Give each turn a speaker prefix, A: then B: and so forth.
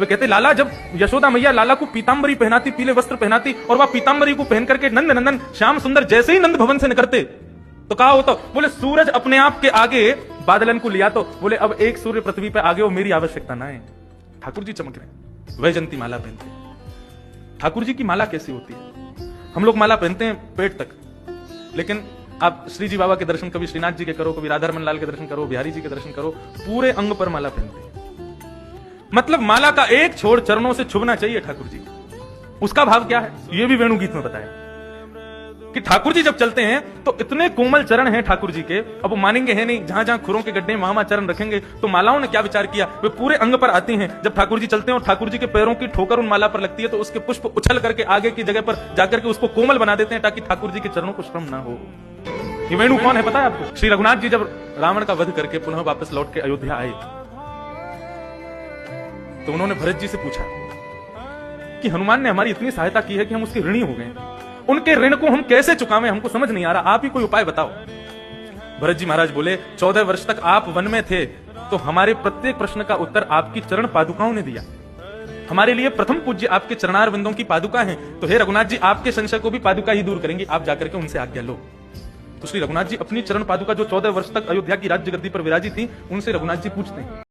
A: वे कहते लाला, जब यशोदा मैया लाला को पीतांबरी पहनाती, पीले वस्त्र पहनाती, और वह पीतांबरी को पहन करके नंद नंदन श्याम सुंदर जैसे ही नंद भवन से निकलते तो कहा होता, बोले सूरज अपने आप के आगे बादलन को लिया, तो बोले अब एक सूर्य पृथ्वी पे आगे, वो मेरी आवश्यकता ना है। ठाकुर जी चमक रहे, वैजंती माला पहनते। ठाकुर जी की माला कैसी होती है? हम लोग माला पहनते हैं पेट तक, लेकिन आप श्री जी बाबा के दर्शन कभी श्रीनाथ जी के करो, कभी राधारमन लाल के दर्शन करो, बिहारी जी के दर्शन करो, पूरे अंग पर माला पहनते हैं। मतलब माला का एक छोड़ चरणों से छुभना चाहिए ठाकुर जी। उसका भाव क्या है ये भी वेणु गीत में बताया कि ठाकुर जी जब चलते हैं तो इतने कोमल चरण हैं ठाकुर जी के, अब वो मानेंगे है नहीं, जहां जहां खुरों के गड्ढे वहां चरण रखेंगे। तो मालाओं ने क्या विचार किया, वे पूरे अंग पर आती हैं। जब ठाकुर जी चलते हैं और ठाकुर जी के पैरों की ठोकर उन माला पर लगती है, तो उसके पुष्प उछल करके आगे की जगह पर जाकर के उसको कोमल बना देते हैं, ताकि ठाकुर जी के चरणों को श्रम ना हो। ये वेणु कौन है पता है आपको? श्री रघुनाथ जी जब रावण का वध करके पुनः वापस लौट के अयोध्या आए, तो उन्होंने भरत जी से पूछा कि हनुमान ने हमारी इतनी सहायता की है कि हम उसके ऋणी हो गए, उनके ऋण को हम कैसे चुकावें, हमको समझ नहीं आ रहा, आप ही कोई उपाय बताओ। भरत जी महाराज बोले, 14 वर्ष तक आप वन में थे, तो हमारे प्रत्येक प्रश्न का उत्तर आपकी चरण पादुकाओं ने दिया। हमारे लिए प्रथम पूज्य आपके चरणार बिंदों की पादुका हैं, तो हे रघुनाथ जी, आपके संशय को भी पादुका ही दूर करेंगी, आप जाकर के उनसे आज्ञा लो। तो श्री रघुनाथ जी अपनी चरण पादुका जो 14 वर्ष तक अयोध्या की राज्य गद्दी पर विराजी थी, उनसे रघुनाथ जी पूछते हैं।